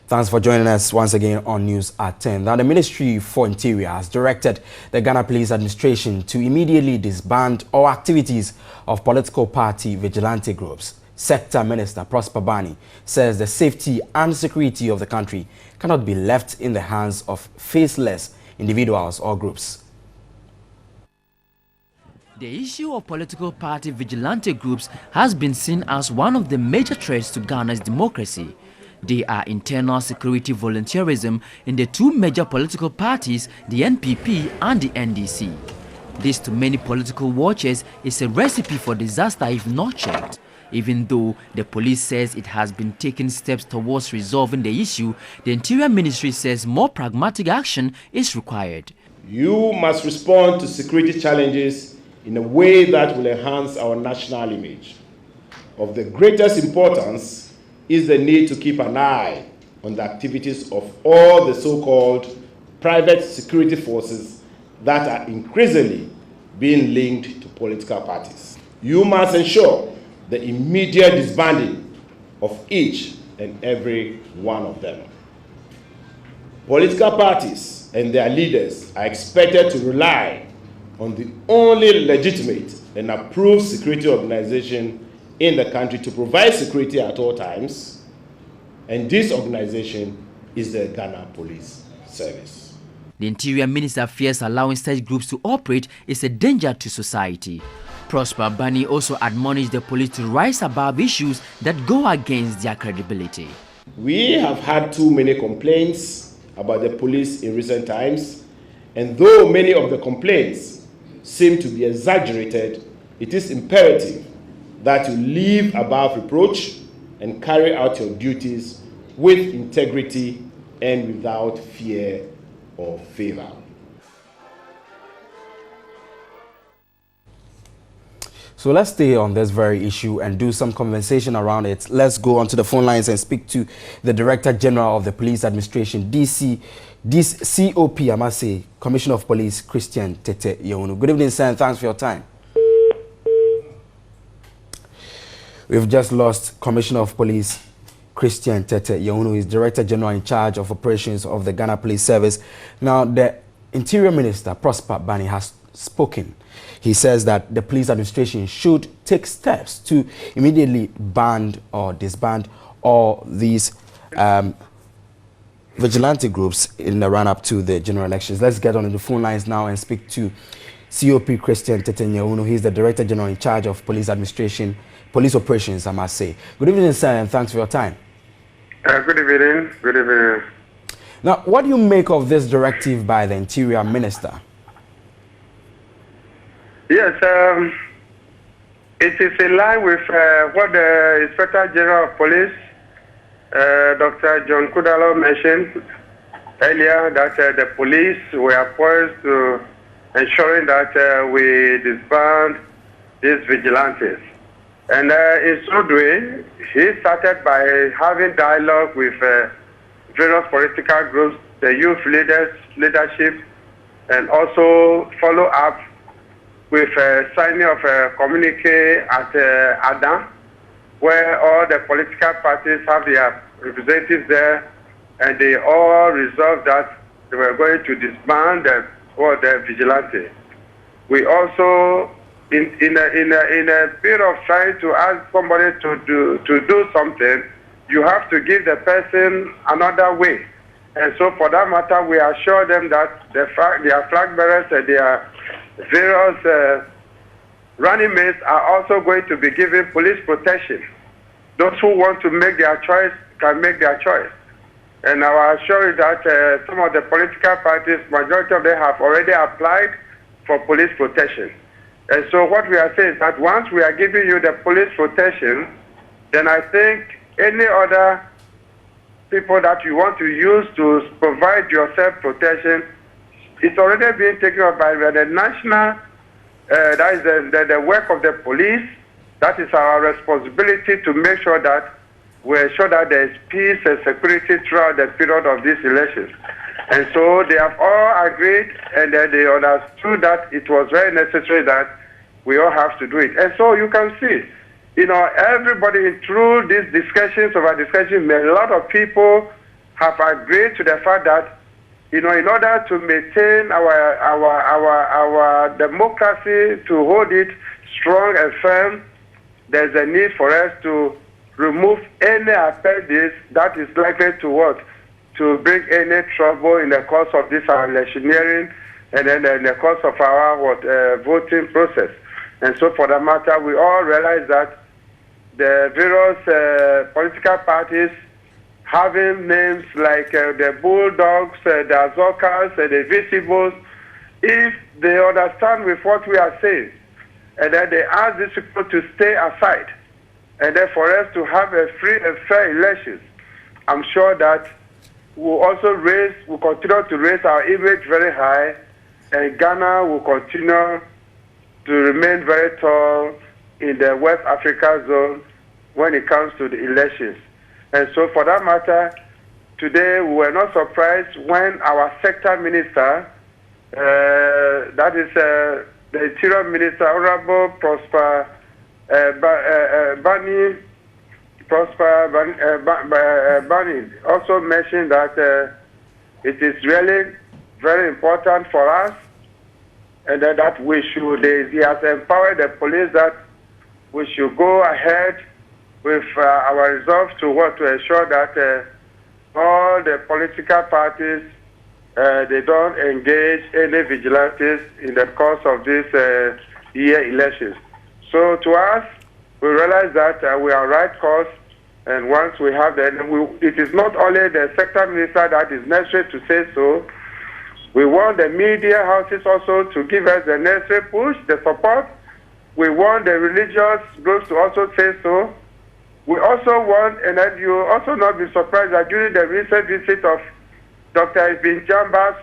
Thanks for joining us once again on News at 10. Now, the Ministry for Interior has directed the Ghana Police Administration to immediately disband all activities of political party vigilante groups. Sector Minister Prosper Bani says the safety and security of the country cannot be left in the hands of faceless individuals or groups. The issue of political party vigilante groups has been seen as one of the major threats to Ghana's democracy. They are internal security volunteerism in the two major political parties, the NPP and the NDC. This, to many political watchers, is a recipe for disaster if not checked. Even though the police says it has been taking steps towards resolving the issue, the Interior Ministry says more pragmatic action is required. You must respond to security challenges in a way that will enhance our national image. Of the greatest importance is the need to keep an eye on the activities of all the so-called private security forces that are increasingly being linked to political parties. You must ensure the immediate disbanding of each and every one of them. Political parties and their leaders are expected to rely on the only legitimate and approved security organization in the country to provide security at all times, and this organization is the Ghana Police Service. The Interior Minister fears allowing such groups to operate is a danger to society. Prosper Bani also admonished the police to rise above issues that go against their credibility. We have had too many complaints about the police in recent times, and though many of the complaints seem to be exaggerated, it is imperative that you live above reproach and carry out your duties with integrity and without fear or favor. So let's stay on this very issue and do some conversation around it. Let's go onto the phone lines and speak to the Director General of the Police Administration, COP, I must say, Commissioner of Police, Christian Tete Younu. Good evening, sir, and thanks for your time. We've just lost Commissioner of Police Christian Tete Younu, is Director General in charge of operations of the Ghana Police Service. Now, the Interior Minister, Prosper Bani, has spoken. He says that the police administration should take steps to immediately ban or disband all these vigilante groups in the run-up to the general elections. Let's get on the phone lines now and speak to COP Christian Tete Younu. He's the Director General in charge of police administration, police operations, I must say. Good evening, sir, and thanks for your time. Good evening. Good evening. Now, what do you make of this directive by the Interior Minister? Yes, it is in line with what the Inspector General of Police, Dr. John Kudalo, mentioned earlier, that the police were poised to ensuring that we disband these vigilantes. And in so doing, he started by having dialogue with various political groups, the youth leadership, and also follow up with signing of a communique at Adam, where all the political parties have their representatives there, and they all resolved that they were going to disband the vigilante. We also, in a period of trying to ask somebody to do something, you have to give the person another way. And so for that matter, we assure them that their flag bearers and their various running mates are also going to be given police protection. Those who want to make their choice can make their choice. And I assure you that some of the political parties, majority of them have already applied for police protection. And so what we are saying is that once we are giving you the police protection, then I think any other people that you want to use to provide yourself protection, it's already being taken up by the national, that is the work of the police. That is our responsibility to make sure that we ensure that there is peace and security throughout the period of these elections. And so they have all agreed, and they understood that it was very necessary that we all have to do it. And so you can see, everybody through these discussions, a lot of people have agreed to the fact that, in order to maintain our democracy, to hold it strong and firm, there's a need for us to remove any appendix that is likely to bring any trouble in the course of this our electioneering and then in the course of our voting process. And so for the matter, we all realize that the various political parties having names like the Bulldogs, the Azokas, the Visibles, if they understand with what we are saying, and then they ask these people to stay aside, and then for us to have a free and fair elections, I'm sure that we'll continue to raise our image very high, and Ghana will continue to remain very tall in the West Africa zone when it comes to the elections. And so for that matter, today we were not surprised when our sector minister, that is the Interior Minister, Honorable Prosper Bani, also mentioned that it is really very important for us, and that we should, he has empowered the police that we should go ahead with our resolve to ensure that all the political parties, they don't engage any vigilantes in the course of this year elections. So to us, we realize that we are right course, and once we have it is not only the sector minister that is necessary to say so. We want the media houses also to give us the necessary push, the support. We want the religious groups to also say so. We also want, and then you also not be surprised that during the recent visit of Dr. Ibn Chambers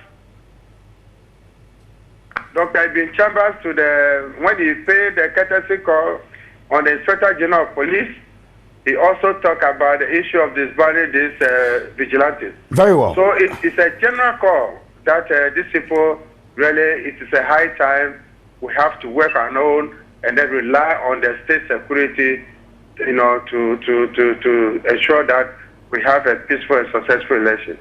when he paid the courtesy call on the Inspector General of Police, he also talked about the issue of disbanding these vigilantes. Very well. So it's a general call that these people really, it is a high time we have to work on our own and then rely on the state security, to ensure that we have a peaceful and successful election.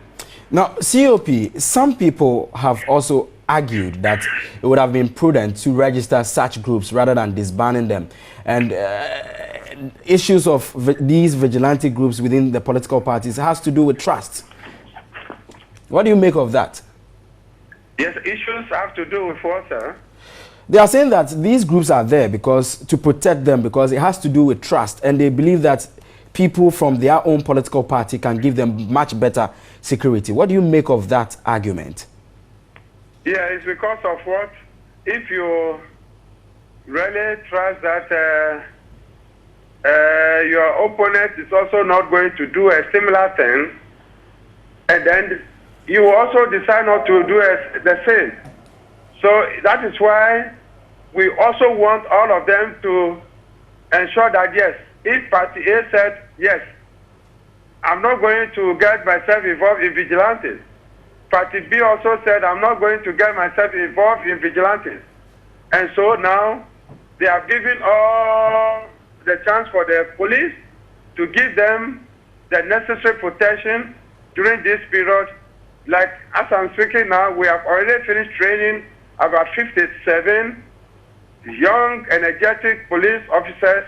Now, COP, some people have also argued that it would have been prudent to register such groups rather than disbanding them. And issues of these vigilante groups within the political parties has to do with trust. What do you make of that? Yes, issues have to do with what, sir? They are saying that these groups are there to protect them because it has to do with trust, and they believe that people from their own political party can give them much better security. What do you make of that argument? Yeah, it's because of what? If you really trust that your opponent is also not going to do a similar thing, and then you also decide not to do the same. So that is why we also want all of them to ensure that, yes, if Party A said, yes, I'm not going to get myself involved in vigilantes. Party B also said, I'm not going to get myself involved in vigilantes. And so now they have given all the chance for the police to give them the necessary protection during this period. Like, as I'm speaking now, we have already finished training about 57 young, energetic police officers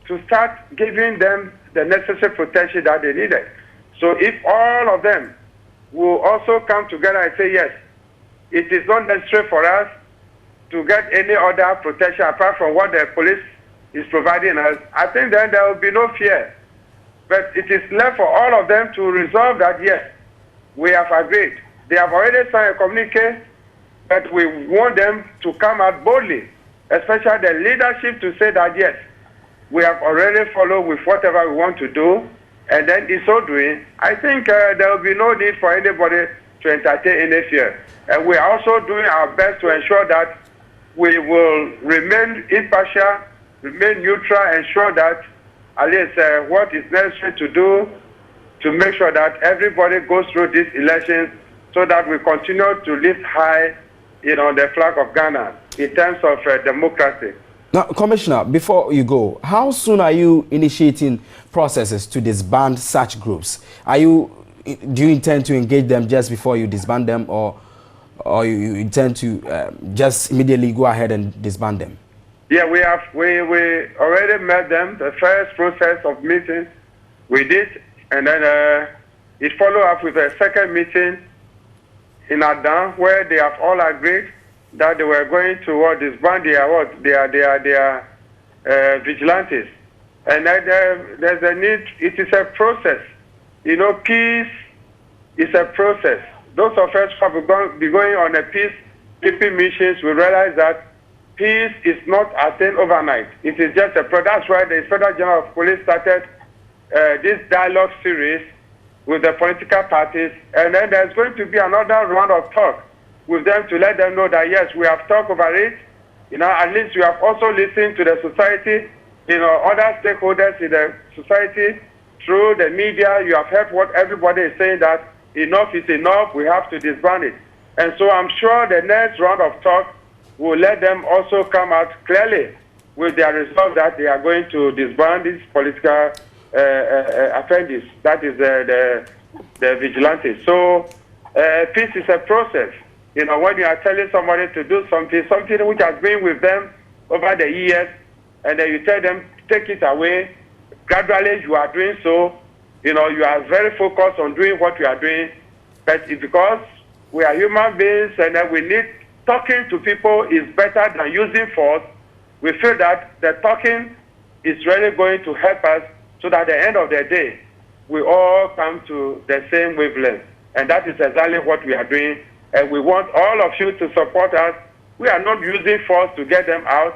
to start giving them the necessary protection that they needed. So if all of them will also come together and say, yes, it is not necessary for us to get any other protection apart from what the police is providing us, I think then there will be no fear. But it is left for all of them to resolve that, yes, we have agreed. They have already signed a communique, but we want them to come out boldly, especially the leadership, to say that, yes, we have already followed with whatever we want to do, and then in so doing, I think there will be no need for anybody to entertain any fear. And we are also doing our best to ensure that we will remain impartial, remain neutral, ensure that at least what is necessary to do to make sure that everybody goes through these elections so that we continue to lift high, the flag of Ghana in terms of democracy. Now, Commissioner, before you go, how soon are you initiating processes to disband such groups? Are you do you intend to engage them just before you disband them, or you intend to just immediately go ahead and disband them? Yeah, we already met them. The first process of meeting we did, and then it followed up with a second meeting in Adan, where they have all agreed that they were going to disband their vigilantes. And then there's a need. It is a process. You know, peace is a process. Those of us who have been going on a peacekeeping missions, we realize that peace is not attained overnight. It is just a process. That's why the Inspector General of Police started this dialogue series with the political parties, and then there's going to be another round of talk with them to let them know that yes, we have talked over it. You know, at least we have also listened to the society, you know, other stakeholders in the society through the media. You have heard what everybody is saying, that enough is enough. We have to disband it, and so I'm sure the next round of talk will let them also come out clearly with their resolve that they are going to disband these political offenders, that is the vigilantes. So peace is a process. You know, when you are telling somebody to do something which has been with them over the years, and then you tell them take it away, gradually you are doing so. You know, you are very focused on doing what you are doing, but it's because we are human beings and then we need talking to people is better than using force. We feel that the talking is really going to help us, so that at the end of the day, we all come to the same wavelength. And that is exactly what we are doing. And we want all of you to support us. We are not using force to get them out,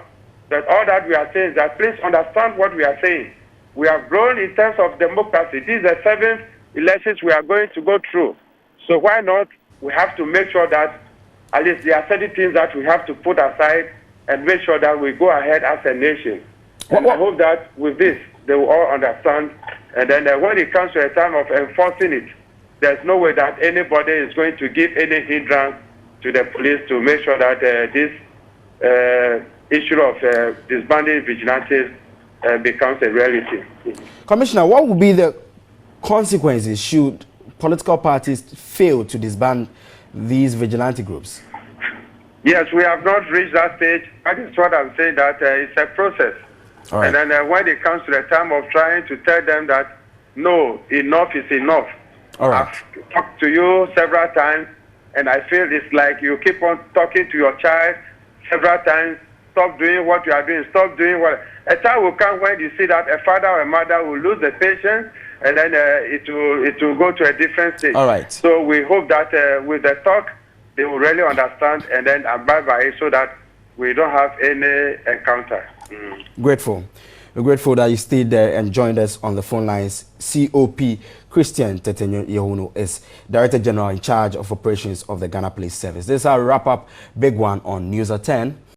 but all that we are saying is that please understand what we are saying. We have grown in terms of democracy. This is the 7th elections we are going to go through. So why not? We have to make sure that at least there are certain things that we have to put aside and make sure that we go ahead as a nation. And I hope that with this, they will all understand. And then when it comes to a time of enforcing it, there's no way that anybody is going to give any hindrance to the police to make sure that this issue of disbanding vigilantes becomes a reality. Commissioner, what would be the consequences should political parties fail to disband these vigilante groups? Yes, we have not reached that stage. That is what I'm saying, that it's a process. Right. And then when it comes to the time of trying to tell them that, no, enough is enough. All right. I've talked to you several times, and I feel it's like you keep on talking to your child several times. Stop doing what you are doing. Stop doing what. A time will come when you see that a father or a mother will lose the patience, and then it will go to a different stage. All right. So we hope that with the talk, they will really understand and then abide by it, so that we don't have any encounter. Grateful. We're grateful that you stayed there and joined us on the phone lines. COP Christian Tetenyo Yehuno is Director General in charge of operations of the Ghana Police Service. This is our wrap-up, big one on News at 10.